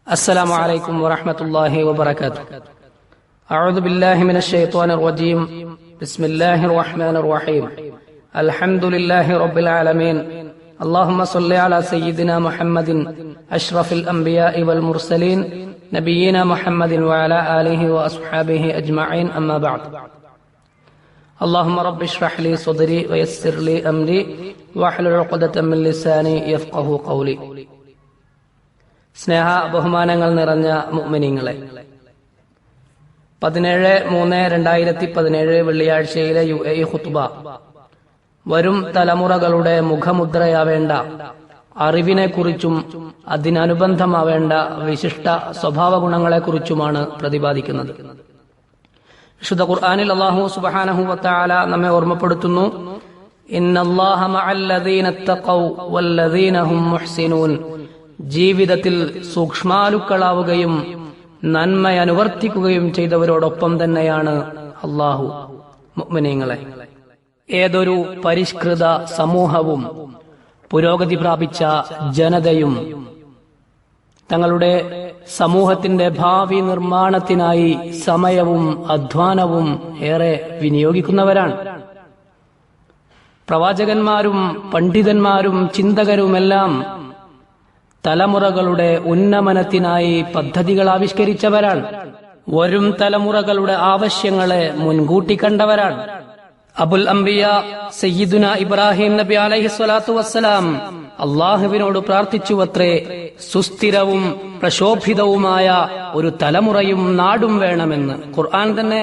السلام عليكم ورحمة الله وبركاته. أعوذ بالله من الشيطان الرجيم. بسم الله الرحمن الرحيم. الحمد لله رب العالمين. اللهم صل على سيدنا محمد أشرف الأنبياء والمرسلين نبينا محمد وعلى آله وأصحابه أجمعين. أما بعد. اللهم رب اشرح لي صدري ويسر لي أمري واحلل عقدة من لساني يفقه قولي. സ്നേഹ ബഹുമാനങ്ങൾ നിറഞ്ഞ മുഅ്മിനീങ്ങളെ, 17/3/2017 വെള്ളിയാഴ്ചയിലെ UAE ഖുത്ബ വരും തലമുറകളുടെ മുഖമുദ്രയാവേണ്ട അറിവിനെക്കുറിച്ചും അതിനനുബന്ധമാവേണ്ട വിശിഷ്ട സ്വഭാവ ഗുണങ്ങളെക്കുറിച്ചുമാണ് പ്രതിപാദിക്കുന്നത്. വിശുദ്ധ ഖുർആനിൽ അല്ലാഹു സുബ്ഹാനഹു വ തആല നമ്മെ ഓർമ്മപ്പെടുത്തുന്നു, ഇന്നല്ലാഹ മഅല്ലദീന തഖൗ വല്ലദീന ഹും മുഹ്സിനൂൻ. ജീവിതത്തിൽ സൂക്ഷ്മാലുക്കളാവുകയും നന്മയനുവർത്തിക്കുകയും ചെയ്തവരോടൊപ്പം തന്നെയാണ് അല്ലാഹു. മുഅ്മിനീങ്ങളെ, ഏതൊരു പരിഷ്കൃത സമൂഹവും പുരോഗതി പ്രാപിച്ച ജനതയും തങ്ങളുടെ സമൂഹത്തിന്റെ ഭാവി നിർമ്മാണത്തിനായി സമയവും അധ്വാനവും ഏറെ വിനിയോഗിക്കുന്നവരാണ്. പ്രവാചകന്മാരും പണ്ഡിതന്മാരും ചിന്തകരുമെല്ലാം തലമുറകളുടെ ഉന്നമനത്തിനായി പദ്ധതികൾ ആവിഷ്കരിച്ചവരാണ്. വരും തലമുറകളുടെ ആവശ്യങ്ങളെ മുൻകൂട്ടി കണ്ടവരാണ്. അബുൽ അംബിയ സയ്യിദുന ഇബ്രാഹിം നബി അലൈഹിസ്സലാത്തു വസ്സലാം അള്ളാഹുവിനോട് പ്രാർത്ഥിച്ചുവത്രേ, സുസ്ഥിരവും പ്രശോഭിതവുമായ ഒരു തലമുറയും നാടും വേണമെന്ന്. ഖുർആൻ തന്നെ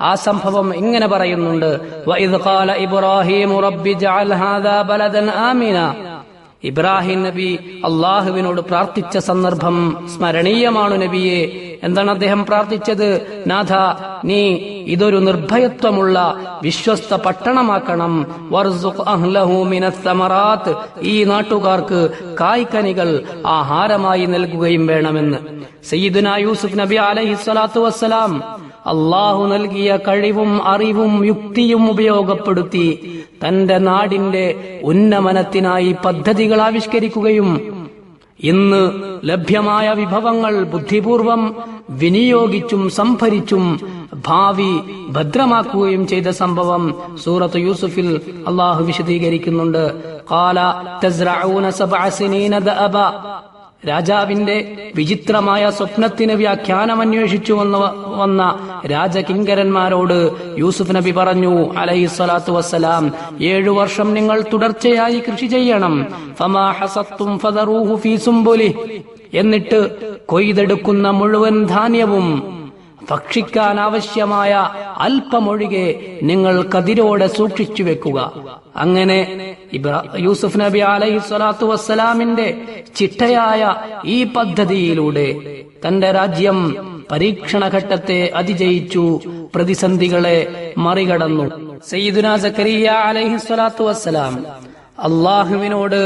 ആ സംഭവം ഇങ്ങനെ പറയുന്നുണ്ട്, വഇദ് ഖാല ഇബ്രാഹിം റബ്ബി ജഅൽ ഹാദാ ബലദൻ ആമിന. ഇബ്രാഹിം നബി അള്ളാഹുവിനോട് പ്രാർത്ഥിച്ച സന്ദർഭം സ്മരണീയമാണ് നബിയെ. എന്താണ് അദ്ദേഹം പ്രാർത്ഥിച്ചത്? നാഥ, നീ ഇതൊരു നിർഭയത്വമുള്ള വിശ്വസ്ത പട്ടണമാക്കണം. വർസുഖ് അഹ്ലഹു മിനസ് സമറാത്ത്. ഈ നാട്ടുകാർക്ക് കായ്കനികൾ ആഹാരമായി നൽകുകയും വേണമെന്ന്. സയ്യിദുനാ യൂസുഫ് നബി അലൈഹിസ്സലാത്തു വസ്സലാം അള്ളാഹു നൽകിയ കഴിവും അറിവും യുക്തിയും ഉപയോഗപ്പെടുത്തി തന്റെ നാടിന്റെ ഉന്നമനത്തിനായി പദ്ധതികൾ ആവിഷ്കരിക്കുകയും ഇന്ന് ലഭ്യമായ വിഭവങ്ങൾ ബുദ്ധിപൂർവം വിനിയോഗിച്ചും സംഭരിച്ചും ഭാവി ഭദ്രമാക്കുകയും ചെയ്ത സംഭവം സൂറത്ത് യൂസുഫിൽ അള്ളാഹു വിശദീകരിക്കുന്നുണ്ട്. ഖാല തസ്റഊന സബ്അ സിനീന ദഅബ. രാജാവിന്റെ വിചിത്രമായ സ്വപ്നത്തിന് വ്യാഖ്യാനം അന്വേഷിച്ചു വന്ന രാജകിങ്കരന്മാരോട് യൂസുഫ് നബി പറഞ്ഞു അലൈഹിസ്സലാത്തു വസ്സലാം, 7 വർഷം നിങ്ങൾ തുടർച്ചയായി കൃഷി ചെയ്യണം. ഫമാ ഹസത്തും ഫദറൂഹു ഫീ സുംബുലി. എന്നിട്ട് കൊയ്തെടുക്കുന്ന മുഴുവൻ ധാന്യവും ഭക്ഷിക്കാൻ ആവശ്യമായ അല്പമൊഴികെ നിങ്ങൾ കതിരോടെ സൂക്ഷിച്ചു വെക്കുക. അങ്ങനെ യൂസുഫ് നബി അലൈഹിസ്സലാത്തു വസ്സലാമിന്റെ ചിട്ടയായ ഈ പദ്ധതിയിലൂടെ തന്റെ രാജ്യം പരീക്ഷണഘട്ടത്തെ അതിജയിച്ചു, പ്രതിസന്ധികളെ മറികടന്നു. സയ്യിദുനാ സക്കരിയ അലൈഹിസ്സലാത്തു വസ്സലാം അള്ളാഹുവിനോട്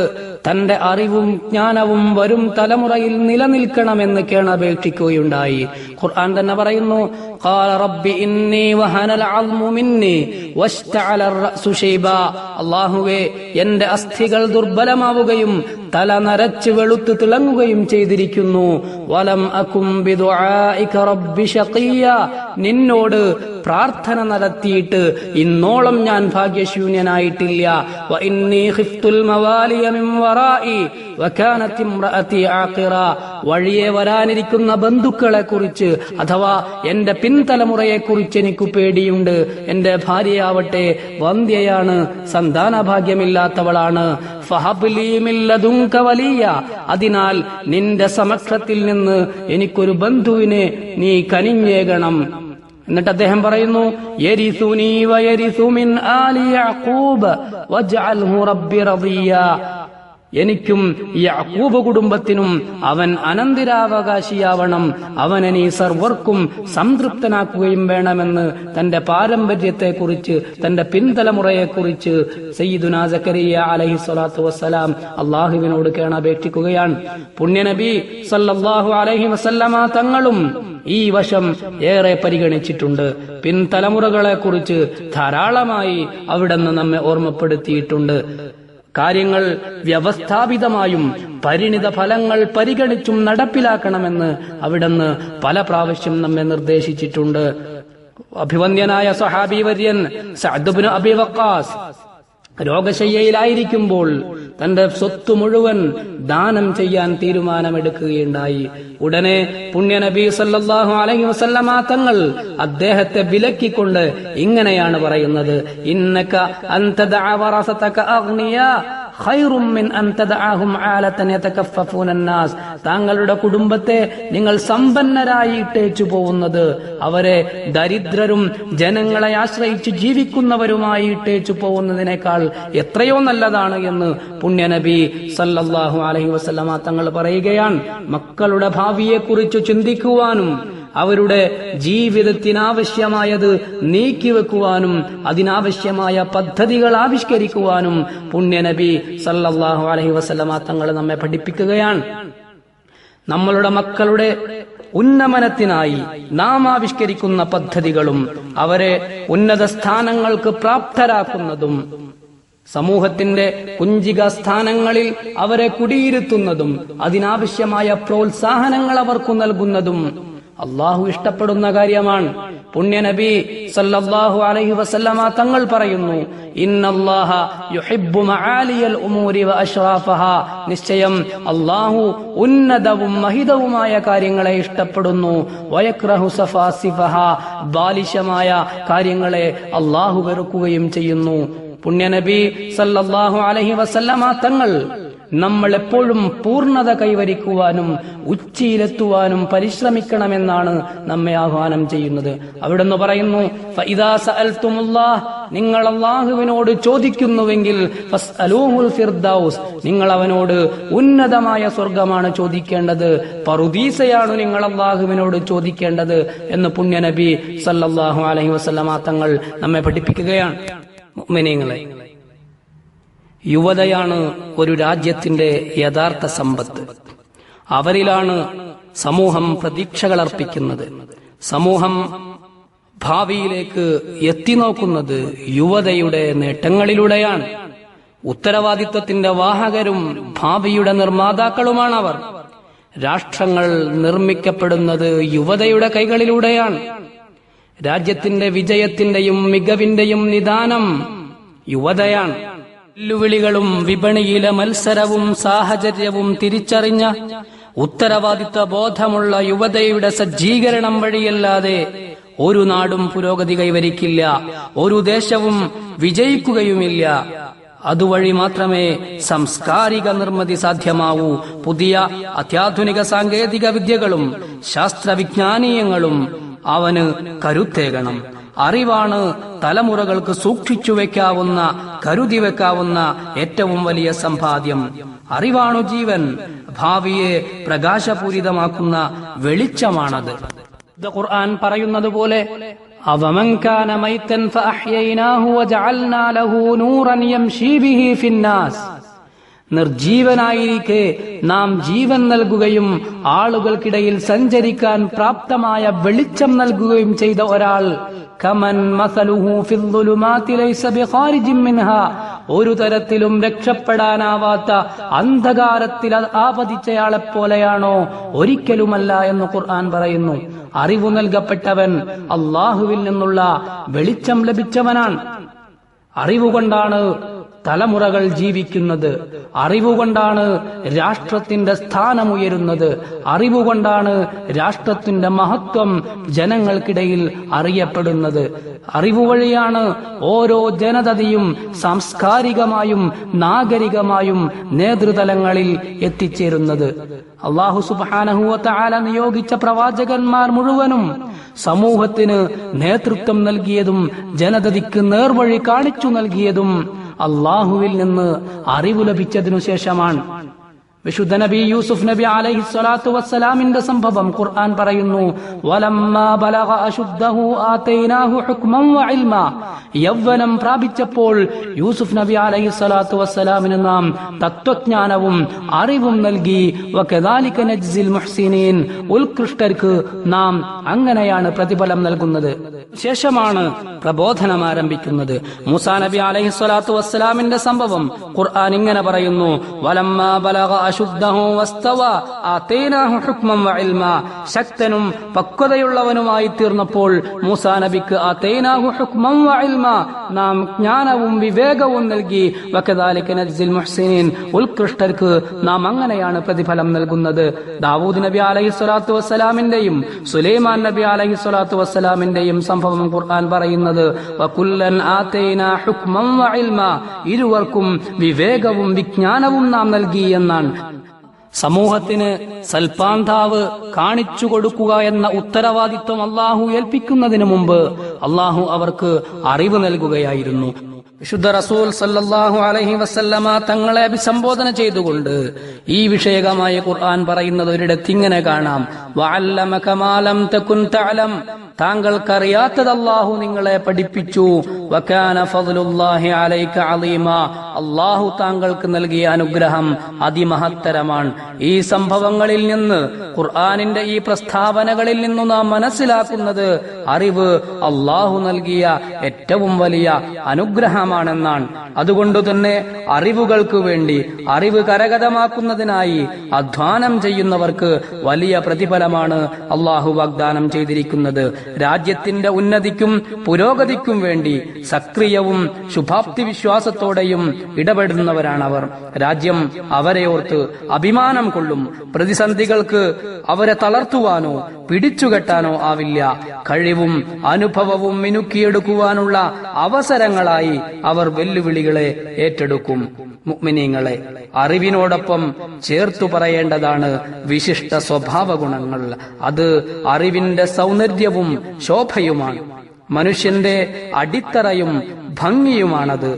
തന്റെ അറിവും ജ്ഞാനവും വരും തലമുറയിൽ നിലനിൽക്കണമെന്ന് കേണപേക്ഷിക്കുകയുണ്ടായി. ഖുർആൻ തന്നെ പറയുന്നു, ഖാല റബ്ബി ഇന്നി വഹനൽ അസ്മു മിന്നി വസ്തഅല അർ-റഅസു ശൈബാ. അല്ലാഹുവേ, എന്റെ അസ്ഥികൾ ദുർബലമാവുകയും തല നരച്ച് വെളുത്ത് തിളങ്ങുകയും ചെയ്തിരിക്കുന്നു. വലം അകും ബിദുആഇക റബ്ബി ശഖിയ. നിന്നോട് പ്രാർത്ഥന നടത്തിയിട്ട് ഇന്നോളം ഞാൻ ഭാഗ്യശൂന്യനായിട്ടില്ല. വ ഇന്നി ഖിഫ്തുൽ മവാലിയ മിൻ വറാഇ വകാനത് ഇംറഅതി ആഖിറ. വഴിയെ വരാനിരിക്കുന്ന ബന്ധുക്കളെ കുറിച്ച് അഥവാ എന്റെ പിൻതലമുറയെ കുറിച്ച് എനിക്ക് പേടിയുണ്ട്. എന്റെ ഭാര്യയാവട്ടെ വന്ധ്യയാണ്, സന്താനഭാഗ്യമില്ലാത്തവളാണ്. ഫഹബ്ലി മിൻ ലദുൻക വലിയ. അതിനാൽ നിന്റെ സമക്ഷത്തിൽ നിന്ന് എനിക്കൊരു ബന്ധുവിനെ നീ കനിഞ്ഞേകണം. എന്നിട്ട് അദ്ദേഹം പറയുന്നു, യരിസുനി വയരിസു മിൻ ആലി യഅഖൂബ് വജ്അൽഹു റബ്ബി റദിയ. എനിക്കും യഅഖൂബ് കുടുംബത്തിനും അവൻ അനന്തരാവകാശിയാവണം. അവനെ നീ സർവർക്കും സംതൃപ്തനാക്കുകയും വേണമെന്ന് തന്റെ പാരമ്പര്യത്തെക്കുറിച്ച്, തന്റെ പിൻതലമുറയെക്കുറിച്ച് സയ്യിദുനാ സക്കരിയ അലൈഹിസ്സലാത്തു വസ്സലാം അള്ളാഹുവിനോട് കേണപേക്ഷിക്കുകയാണ്. പുണ്യനബി സല്ലല്ലാഹു അലൈഹി വസല്ലമ തങ്ങളും ഈ വശം ഏറെ പരിഗണിച്ചിട്ടുണ്ട്. പിൻതലമുറകളെ കുറിച്ച് ധാരാളമായി അവിടുന്ന് നമ്മെ ഓർമ്മപ്പെടുത്തിയിട്ടുണ്ട്. കാര്യങ്ങൾ വ്യവസ്ഥാപിതമായും പരിണിത ഫലങ്ങൾ പരിഗണിച്ചും നടപ്പിലാക്കണമെന്ന് അവിടുന്ന് പല പ്രാവശ്യം നമ്മെ നിർദ്ദേശിച്ചിട്ടുണ്ട്. അഭിവന്ദ്യനായ സ്വഹാബി വര്യൻ സഅദ് ഇബ്നു അബി വഖാസ് രോഗശയ്യയിലായിരിക്കുമ്പോൾ തന്റെ സ്വത്ത് മുഴുവൻ ദാനം ചെയ്യാൻ തീരുമാനമെടുക്കുകയുണ്ടായി. ഉടനെ പുണ്യനബി സല്ലല്ലാഹു അലൈഹി വസല്ലമ തങ്ങൾ അദ്ദേഹത്തെ വിലക്കിക്കൊണ്ട് ഇങ്ങനെയാണ് പറയുന്നത്: ഇന്നക അൻതദഅ വറസതക അഗ്നിയാ ഖൈറും മിൻ അൻ തദഅഹും ആലതൻ യതകഫഫൂന അന്നാസ്. താങ്കളുടെ കുടുംബത്തെ നിങ്ങൾ സമ്പന്നരായി ഇട്ടേച്ചു പോകുന്നത് അവരെ ദരിദ്രരും ജനങ്ങളെ ആശ്രയിച്ച് ജീവിക്കുന്നവരുമായി ഇട്ടേച്ചു പോകുന്നതിനേക്കാൾ എത്രയോ നല്ലതാണ് എന്ന് പുണ്യനബി സല്ലല്ലാഹു അലൈഹി വസല്ലമ തങ്ങൾ പറയുകയാണ്. മക്കളുടെ ഭാവിയെക്കുറിച്ച് ചിന്തിക്കുവാനും അവരുടെ ജീവിതത്തിനാവശ്യമായത് നീക്കിവെക്കുവാനും അതിനാവശ്യമായ പദ്ധതികൾ ആവിഷ്കരിക്കുവാനും പുണ്യനബി സല്ലല്ലാഹു അലൈഹി വസല്ലമ തങ്ങൾ നമ്മെ പഠിപ്പിക്കുകയാണ്. നമ്മളുടെ മക്കളുടെ ഉന്നമനത്തിനായി നാം ആവിഷ്കരിക്കുന്ന പദ്ധതികളും അവരെ ഉന്നത സ്ഥാനങ്ങൾക്ക് പ്രാപ്തരാക്കുന്നതും സമൂഹത്തിന്റെ കുഞ്ചിക സ്ഥാനങ്ങളിൽ അവരെ കുടിയിരുത്തുന്നതും അതിനാവശ്യമായ പ്രോത്സാഹനങ്ങൾ അവർക്ക് നൽകുന്നതും അള്ളാഹു ഇഷ്ടപ്പെടുന്ന കാര്യമാണ്. പുണ്യനബി സല്ലല്ലാഹു അലൈഹി വസല്ലമ തങ്ങൾ പറയുന്നു: ഇന്നല്ലാഹ യുഹിബ്ബു മആലിയൽ ഉമൂരി വഅശ്റാഫഹാ. നിശ്ചയം അള്ളാഹു ഉന്നതവും മഹിതവുമായ കാര്യങ്ങളെ ഇഷ്ടപ്പെടുന്നു. വയക്റഹു സഫാസിഫഹാ. ബാലിശമായ കാര്യങ്ങളെ അള്ളാഹു വെറുക്കുകയും ചെയ്യുന്നു. പുണ്യനബി സല്ലല്ലാഹു അലൈഹി വസല്ലമ തങ്ങൾ നമ്മൾ എപ്പോഴും പൂർണ്ണത കൈവരിക്കുവാനും ഉച്ചിയിലെത്തുവാനും പരിശ്രമിക്കണമെന്നാണ് നമ്മെ ആഹ്വാനം ചെയ്യുന്നത്. അവിടുന്ന് പറയുന്നു: ഫഇദാ സഅൽതുമുല്ലാഹ്, നിങ്ങൾ അല്ലാഹുവിനോട് ചോദിക്കുന്നുവെങ്കിൽ ഫസ്അലൂഹുൽ ഫിർദൗസ്, നിങ്ങൾ അവനോട് ഉന്നതമായ സ്വർഗമാണ് ചോദിക്കേണ്ടത്, പറുദീസയാണ് നിങ്ങൾ അല്ലാഹുവിനോട് ചോദിക്കേണ്ടത് എന്ന് പുണ്യനബി സല്ലല്ലാഹു അലൈഹി വസല്ലമ തങ്ങൾ നമ്മെ പഠിപ്പിക്കുകയാണ്. മുഅ്മിനീങ്ങളെ, യുവതയാണ് ഒരു രാജ്യത്തിന്റെ യഥാർത്ഥ സമ്പത്ത്. അവരിലാണ് സമൂഹം പ്രതീക്ഷകൾ അർപ്പിക്കുന്നത്. സമൂഹം ഭാവിയിലേക്ക് എത്തിനോക്കുന്നത് യുവതയുടെ നേട്ടങ്ങളിലൂടെയാണ്. ഉത്തരവാദിത്വത്തിന്റെ വാഹകരും ഭാവിയുടെ നിർമ്മാതാക്കളുമാണ് അവർ. രാഷ്ട്രങ്ങൾ നിർമ്മിക്കപ്പെടുന്നത് യുവതയുടെ കൈകളിലൂടെയാണ്. രാജ്യത്തിന്റെ വിജയത്തിന്റെയും മികവിന്റെയും നിദാനം യുവതയാണ്. വെല്ലുവിളികളും വിപണിയിലെ മത്സരവും സാഹചര്യവും തിരിച്ചറിഞ്ഞ ഉത്തരവാദിത്വ ബോധമുള്ള യുവതയുടെ സജ്ജീകരണം വഴിയല്ലാതെ ഒരു നാടും പുരോഗതി കൈവരിക്കില്ല, ഒരു ദേശവും വിജയിക്കുകയുമില്ല. അതുവഴി മാത്രമേ സാംസ്കാരിക നിർമ്മിതി സാധ്യമാവൂ. പുതിയ അത്യാധുനിക സാങ്കേതിക വിദ്യകളും ശാസ്ത്രവിജ്ഞാനീയങ്ങളും അവന് കരുത്തേകണം. അറിവാണ് തലമുറകൾക്ക് സൂക്ഷിച്ചു വെക്കാവുന്ന, കരുതി വെക്കാവുന്ന ഏറ്റവും വലിയ സമ്പാദ്യം. അറിവാണു ജീവൻ. ഭാവിയെ പ്രകാശപൂരിതമാക്കുന്ന വെളിച്ചമാണത്. ഖുർആൻ പറയുന്നത് പോലെ അവമൻ കാന മൈതൻ ഫഅഹ്യൈനാഹു വജഅൽനാ ലഹു നൂറൻ യംശീ ബിഹി ഫിന്നാസ്. നിർജീവനായിരിക്കെ നാം ജീവൻ നൽകുകയും ആളുകൾക്കിടയിൽ സഞ്ചരിക്കാൻ പ്രാപ്തമായ വെളിച്ചം നൽകുകയും ചെയ്ത ഒരാൾ കമൻ മസലുഹു ഫിദ്ദുലുമാതി ലൈസ ബിഖാരിജിൻ മിൻഹാ. ഒരു തരത്തിലും രക്ഷപ്പെടാനാവാത്ത അന്ധകാരത്തിൽ ആപതിച്ചയാളെപ്പോലെയാണോ? ഒരിക്കലുമല്ല എന്ന് ഖുർആൻ പറയുന്നു. അറിവ് നൽകപ്പെട്ടവൻ അള്ളാഹുവിൽ നിന്നുള്ള വെളിച്ചം ലഭിച്ചവനാണ്. അറിവുകൊണ്ടാണ് തലമുറകൾ ജീവിക്കുന്നത്. അറിവുകൊണ്ടാണ് രാഷ്ട്രത്തിന്റെ സ്ഥാനമുയരുന്നത്. അറിവുകൊണ്ടാണ് രാഷ്ട്രത്തിന്റെ മഹത്വം ജനങ്ങൾക്കിടയിൽ അറിയപ്പെടുന്നത്. അറിവ് വഴിയാണ് ഓരോ ജനതയും സാംസ്കാരികമായും നാഗരികമായും നേതൃതലങ്ങളിൽ എത്തിച്ചേരുന്നത്. അല്ലാഹു സുബ്ഹാനഹു വ തആല നിയോഗിച്ച പ്രവാചകന്മാർ മുഴുവനും സമൂഹത്തിന് നേതൃത്വം നൽകിയതും ജനതയ്ക്ക് നേർവഴി കാണിച്ചു നൽകിയതും അള്ളാഹുവിൽ നിന്ന് അറിവ് ലഭിച്ചതിനു ശേഷമാണ്. വിശുദ്ധ നബി യൂസുഫ് നബി അലൈഹിസ്സലാത്തു വസ്സലാമിന്റെ സംഭവം ഖുർആൻ പറയുന്നു, വലമ്മാ ബലഗ അശുദ്ധഹു ആതൈനാഹു ഹുക്മൻ വഇൽമ. യൗവനം പ്രാപിച്ചപ്പോൾ യൂസുഫ് നബി അലൈഹിസ്സലാത്തു വസ്സലാമിന് നാം തത്വജ്ഞാനവും അറിവും നൽകി. വകദാലിക നജ്സിൽ മുഹ്സിനീൻ. ഉത്കൃഷ്ടർക്ക് നാം അങ്ങനെയാണ് പ്രതിഫലം നൽകുന്നത്. ശേഷമാണ് പ്രബോധനം ആരംഭിക്കുന്നത്. മൂസാ നബി അലൈഹിസ്സലാത്തു വസ്സലാമിന്റെ സംഭവം ഖുർആൻ ഇങ്ങനെ പറയുന്നു, വലമ്മാ ബലഗ അശുദ്ധഹു വസ്തവ ആതൈനാഹു ഹുക്മൻ വഇൽമ. ശക്തനും പക്വതയുള്ളവനുമായി തീർന്നപ്പോൾ മൂസാ നബിക്ക് ആതൈനാഹു ഹുക്മൻ വഇൽമ, നാം ജ്ഞാനവും വിവേകവും നൽകി. വകദാലിക നജ്സിൽ മുഹ്സിനീൻ. ഉത്കൃഷ്ടർക്ക് നാം അങ്ങനെയാണ് പ്രതിഫലം നൽകുന്നത്. ദാവൂദ് നബി അലൈഹിസ്സലാത്തു വസ്സലാമിന്റെയും സുലൈമാൻ നബി അലൈഹിസ്സലാത്തു വസ്സലാമിന്റെയും സംഭവം ഖുർആൻ പറയുന്നത്, വകുല്ലൻ ആതൈനാ ഹുക്മൻ വഇൽമ. ഇരുവർക്കും വിവേകവും വിജ്ഞാനവും നാം നൽകി എന്നാണ്. സമൂഹത്തിന് സൽപാന്താവ് കാണിച്ചു കൊടുക്കുക എന്ന ഉത്തരവാദിത്വം അള്ളാഹു ഏൽപ്പിക്കുന്നതിന് മുമ്പ് അള്ളാഹു അവർക്ക് അറിവ് നൽകുകയായിരുന്നു. വിശുദ്ധ റസൂൽ സല്ലല്ലാഹു അലൈഹി വസല്ലമ തങ്ങളെ അഭിസംബോധന ചെയ്തുകൊണ്ട് ഈ വിഷയകമായ ഖുർആൻ പറയുന്നത് ഒരിടത്ത് ഇങ്ങനെ കാണാം, വഅല്ലമക മാ ലം തകുൻ തഅലം. താങ്കൾക്കറിയാത്തത് അല്ലാഹു നിങ്ങളെ പഠിപ്പിച്ചു. വകാന ഫദ്ലുല്ലാഹി അലൈക അളീമ. അല്ലാഹു താങ്കൾക്ക് നൽകിയ അനുഗ്രഹം അതിമഹത്തരമാണ്. ഈ സംഭവങ്ങളിൽ നിന്ന്, ഖുർആനിന്റെ ഈ പ്രസ്താവനകളിൽ നിന്നു നാം മനസ്സിലാക്കുന്നത് അറിവ് അല്ലാഹു നൽകിയ ഏറ്റവും വലിയ അനുഗ്രഹമാണെന്നാണ്. അതുകൊണ്ട് തന്നെ അറിവുകൾക്ക് വേണ്ടി, അറിവ് കരഗതമാക്കുന്നതിനായി അധ്വാനം ചെയ്യുന്നവർക്ക് വലിയ പ്രതിഫലമാണ് അല്ലാഹു വാഗ്ദാനം ചെയ്തിരിക്കുന്നത്. രാജ്യത്തിന്റെ ഉന്നതിക്കും പുരോഗതിക്കും വേണ്ടി സക്രിയവും ശുഭാപ്തി വിശ്വാസത്തോടെയും ഇടപെടുന്നവരാണവർ. രാജ്യം അവരെ ഓർത്ത് അഭിമാനം കൊള്ളും. പ്രതിസന്ധികൾക്ക് അവരെ തളർത്തുവാനോ പിടിച്ചുകെട്ടാനോ ആവില്ല. കഴിവും അനുഭവവും മിനുക്കിയെടുക്കുവാനുള്ള അവസരങ്ങളായി അവർ വെല്ലുവിളികളെ ഏറ്റെടുക്കും. മുഅ്മിനീങ്ങളെ, അറിവിനോടൊപ്പം ചേർത്തു പറയേണ്ടതാണ് വിശിഷ്ട സ്വഭാവ ഗുണങ്ങൾ. അത് അറിവിന്റെ സൗന്ദര്യവും ശോഭയുമാണ്. മനുഷ്യന്റെ അടിത്തറയും ഭംഗിയുമാണത്.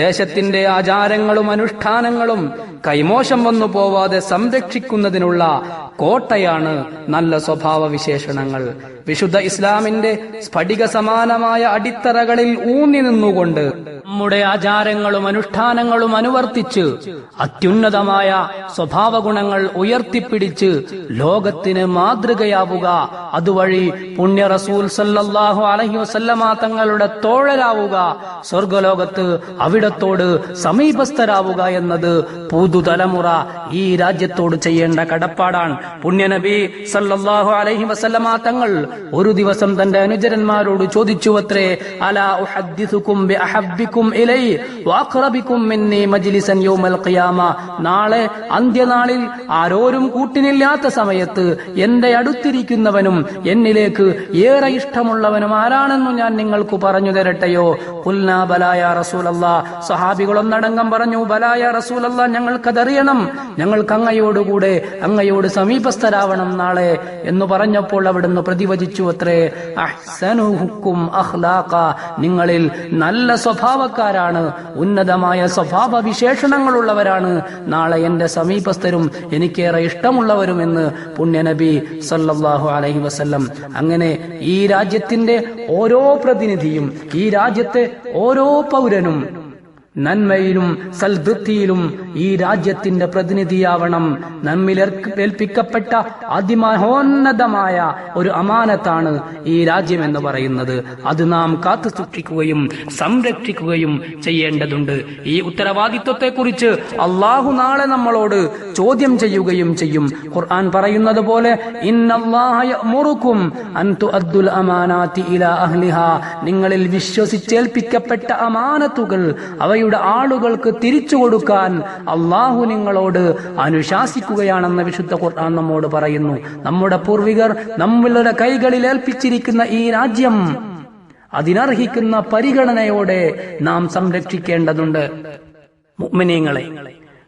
ദേശത്തിന്റെ ആചാരങ്ങളും അനുഷ്ഠാനങ്ങളും കൈമോശം വന്നു പോവാതെ സംരക്ഷിക്കുന്നതിനുള്ള കോട്ടയാണ് നല്ല സ്വഭാവ വിശേഷണങ്ങൾ. വിശുദ്ധ ഇസ്ലാമിന്റെ സ്ഫടിക സമാനമായ അടിത്തറകളിൽ ഊന്നി നിന്നുകൊണ്ട് നമ്മുടെ ആചാരങ്ങളും അനുഷ്ഠാനങ്ങളും അനുവർത്തിച്ച് അത്യുന്നതമായ സ്വഭാവ ഗുണങ്ങൾ ഉയർത്തിപ്പിടിച്ച് ലോകത്തിന് മാതൃകയാവുക, അതുവഴി പുണ്യ റസൂൽ സല്ലല്ലാഹു അലൈഹി വസല്ലമ തങ്ങളുടെ തോഴരാവുക, സ്വർഗലോകത്ത് അവിടത്തോട് സമീപസ്ഥരാവുക എന്നത് പുതുതലമുറ ഈ രാജ്യത്തോട് ചെയ്യേണ്ട കടപ്പാടാണ്. പുണ്യനബി സല്ലല്ലാഹു അലൈഹി വസല്ലമ തങ്ങൾ ഒരു ദിവസം തന്റെ അനുചരന്മാരോട് ചോദിച്ചുവത്രേ, അലാ ഉഹദ്ദിസുകും ബിഅഹബ്ബികും ഇലൈ വഅഖറബികും മിന്നി മജ്ലിസൻ യൗമൽ ഖിയാമ. നാളെ അന്ത്യനാളിൽ ആരോരും കൂട്ടിനില്ലാത്ത സമയത്ത് എന്റെ അടുത്തിരിക്കുന്നവനും എന്നിലേക്ക് ഏറെ ഇഷ്ടമുള്ളവനും ആരാണെന്നു ഞാൻ നിങ്ങൾക്ക് പറഞ്ഞു തരട്ടെയോ? ഖുൽനാ ബലാ യാ റസൂലല്ലാഹ്. സഹാബികളൊന്നടങ്കം പറഞ്ഞു, ബലാ യാ റസൂലല്ലാഹ്, ഞങ്ങൾക്കതറിയണം. ഞങ്ങൾക്ക് അങ്ങയോടുകൂടെ അങ്ങയോട് സമീപസ്ഥരാവണം നാളെ എന്ന് പറഞ്ഞപ്പോൾ അവിടുന്ന് പ്രതിവചിച്ചു അത്രേ, അഹ്സനുഹുക്കും അഖ്ലാഖ. നിങ്ങളിൽ നല്ല സ്വഭാവക്കാരാണ്, ഉന്നതമായ സ്വഭാവ വിശേഷണങ്ങളുള്ളവരാണ് നാളെ എന്റെ സമീപസ്ഥരും എനിക്കേറെ ഇഷ്ടമുള്ളവരുമെന്ന് പുണ്യനബി സല്ലല്ലാഹു അലൈഹി വസല്ലം. അങ്ങനെ ഈ രാജ്യത്തിന്റെ ഓരോ പ്രതിനിധിയും, ഈ രാജ്യത്തെ ഓരോ പൗരനും നന്മയിലും സൽവൃത്തിയിലും ഈ രാജ്യത്തിന്റെ പ്രതിനിധിയാവണം. നമ്മിൽ ഏൽപ്പിക്കപ്പെട്ട അതിമഹോന്നതമായ ഒരു അമാനത്താണ് ഈ രാജ്യം എന്ന് പറയുന്നത്. അത് നാം കാത്തു സൂക്ഷിക്കുകയും സംരക്ഷിക്കുകയും ചെയ്യേണ്ടതുണ്ട്. ഈ ഉത്തരവാദിത്വത്തെക്കുറിച്ച് അള്ളാഹു നാളെ നമ്മളോട് ചോദ്യം ചെയ്യുകയും ചെയ്യും. ഖുർആൻ പറയുന്നത് പോലെ, ഇന്നല്ലാഹ യഅ്മുറുകും അൻ തുഅദ്ദുൽ അമാനാതി ഇലാ അഹ്ലിഹാ. നിങ്ങളിൽ വിശ്വസിച്ചേൽപ്പിക്കപ്പെട്ട അമാനത്തുകൾ അവയുടെ ആളുകൾക്ക് തിരിച്ചു കൊടുക്കാൻ അള്ളാഹു നിങ്ങളോട് അനുശാസിക്കുകയാണെന്ന് വിശുദ്ധ ഖുർആൻ നമ്മോട് പറയുന്നു. നമ്മുടെ പൂർവികർ നമ്മളുടെ കൈകളിൽ ഏൽപ്പിച്ചിരിക്കുന്ന ഈ രാജ്യം അതിനർഹിക്കുന്ന പരിഗണനയോടെ നാം സംരക്ഷിക്കേണ്ടതുണ്ട്. മുഅ്മിനീങ്ങളെ,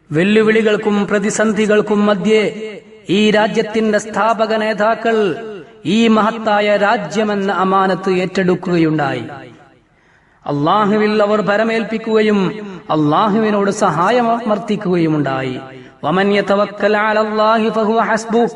വെല്ലുവിളികൾക്കും പ്രതിസന്ധികൾക്കും മധ്യേ ഈ രാജ്യത്തിന്റെ സ്ഥാപക നേതാക്കൾ ഈ മഹത്തായ രാജ്യമെന്ന അമാനത്ത് ഏറ്റെടുക്കുകയുണ്ടായി. അള്ളാഹുവിൽ അവർ ഭരമേൽപ്പിക്കുകയും അള്ളാഹുവിനോട് സഹായമർത്ഥിക്കുകയുമുണ്ടായി. വമൻ യതവക്കൽ അലല്ലാഹി ഫഹുവ ഹസ്ബുഹ്,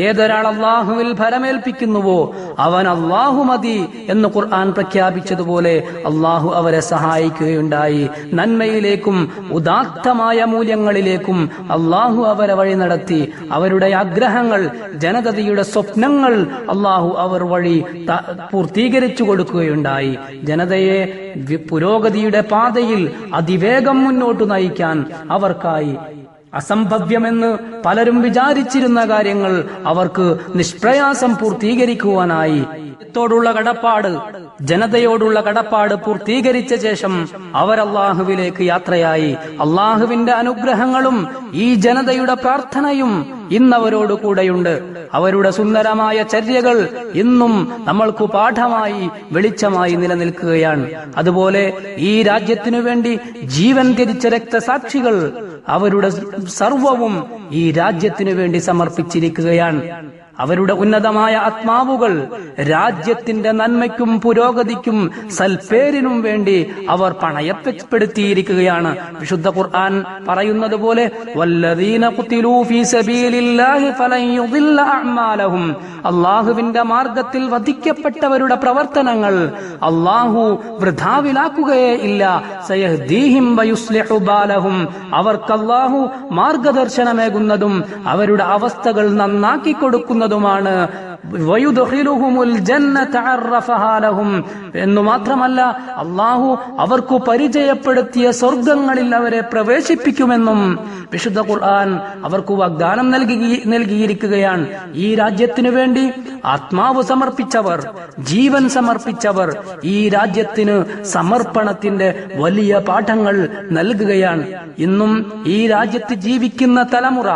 ഏതൊരാൾ അല്ലാഹുവിൽ ഫലമേൽപ്പിക്കുന്നുവോ അവൻ അല്ലാഹു മതി എന്ന് ഖുർആൻ പ്രഖ്യാപിച്ചതുപോലെ അല്ലാഹു അവരെ സഹായിക്കുകയുണ്ടായി. നന്മയിലേക്കും ഉദാത്തമായ മൂല്യങ്ങളിലേക്കും അല്ലാഹു അവരെ വഴി നടത്തി. അവരുടെ ആഗ്രഹങ്ങൾ, ജനതയുടെ സ്വപ്നങ്ങൾ അല്ലാഹു അവർ വഴി പൂർത്തീകരിച്ചു കൊടുക്കുകയുണ്ടായി. ജനതയെ പുരോഗതിയുടെ പാതയിൽ അതിവേഗം മുന്നോട്ട് നയിക്കാൻ അവർക്കായി അസംഭവ്യമെന്ന് പലരും വിചാരിച്ചിരുന്ന കാര്യങ്ങൾ അവർക്ക് നിഷ്പ്രയാസം പൂർത്തീകരിക്കുവാനായി ത്തോടുള്ള കടപ്പാട്, ജനതയോടുള്ള കടപ്പാട് പൂർത്തീകരിച്ച ശേഷം അവർ അല്ലാഹുവിലേക്ക് യാത്രയായി. അല്ലാഹുവിന്റെ അനുഗ്രഹങ്ങളും ഈ ജനതയുടെ പ്രാർത്ഥനയും ഇന്നവരോട് കൂടെയുണ്ട്. അവരുടെ സുന്ദരമായ ചര്യകൾ ഇന്നും നമ്മൾക്ക് പാഠമായി വെളിച്ചമായി നിലനിൽക്കുകയാണ്. അതുപോലെ ഈ രാജ്യത്തിനു വേണ്ടി ജീവൻ ത്യജിച്ച രക്തസാക്ഷികൾ അവരുടെ സർവവും ഈ രാജ്യത്തിനു വേണ്ടി സമർപ്പിച്ചിരിക്കുകയാണ്. അവരുടെ ഉന്നതമായ ആത്മാവുകൾ രാജ്യത്തിന്റെ നന്മയ്ക്കും പുരോഗതിക്കും സൽപ്പേരിനും വേണ്ടി അവർ പണയപ്പെടുത്തിയിരിക്കുകയാണ്. വിശുദ്ധ ഖുർആൻ പറയുന്നത് പോലെ വല്ലദീന ഖുതിലൂ ഫീ സബീലില്ലാഹി ഫലൻ യുദില്ല അഅ്മാലഹും, അല്ലാഹുവിന്റെ മാർഗത്തിൽ വധിക്കപ്പെട്ടവരുടെ പ്രവർത്തനങ്ങൾ അല്ലാഹു വൃഥാവിലാക്കുകയേ ഇല്ല. സയഹ്ദീഹിം വയുസ്ലിഹു ബാലഹും, അവർക്ക് അല്ലാഹു മാർഗദർശനമേകുന്നതും അവരുടെ അവസ്ഥകൾ നന്നാക്കി കൊടുക്കുന്നതുമാണ്. എന്നു മാത്രമല്ല അല്ലാഹു അവർക്ക് പരിചയപ്പെടുത്തിയ സ്വർഗങ്ങളിൽ അവരെ പ്രവേശിപ്പിക്കുമെന്നും വിശുദ്ധ ഖുർആൻ അവർക്ക് വാഗ്ദാനം നൽകിയിരിക്കുകയാണ്. ഈ രാജ്യത്തിനു വേണ്ടി ആത്മാവ് സമർപ്പിച്ചവർ, ജീവൻ സമർപ്പിച്ചവർ ഈ രാജ്യത്തിന് സമർപ്പണത്തിന്റെ വലിയ പാഠങ്ങൾ നൽകുകയാണ്. ഇന്നും ഈ രാജ്യത്ത് ജീവിക്കുന്ന തലമുറ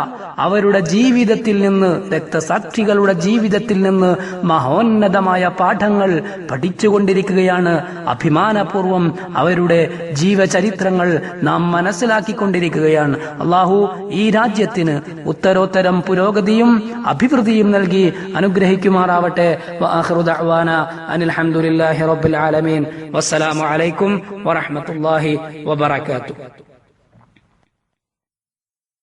അവരുടെ ജീവിതത്തിൽ നിന്ന്, രക്തസാക്ഷികളുടെ ജീവിതത്തിൽ നിന്ന് മഹോന്നതമായ പാഠങ്ങൾ പഠിച്ചുകൊണ്ടിരിക്കുകയാണ്. അഭിമാനപൂർവം അവരുടെ ജീവചരിത്രങ്ങൾ നാം മനസ്സിലാക്കിക്കൊണ്ടിരിക്കുകയാണ്. അല്ലാഹു ഈ രാജ്യത്തിന് ഉത്തരോത്തരം പുരോഗതിയും അഭിവൃദ്ധിയും നൽകി അനുഗ്രഹിക്കുമാറാവട്ടെ. വആഖിറു ദഅ്വാനാ അനിൽ ഹംദുലില്ലാഹി റബ്ബിൽ ആലമീൻ. വസ്സലാമു അലൈക്കും വറഹ്മത്തുള്ളാഹി വബറകാതുഹു.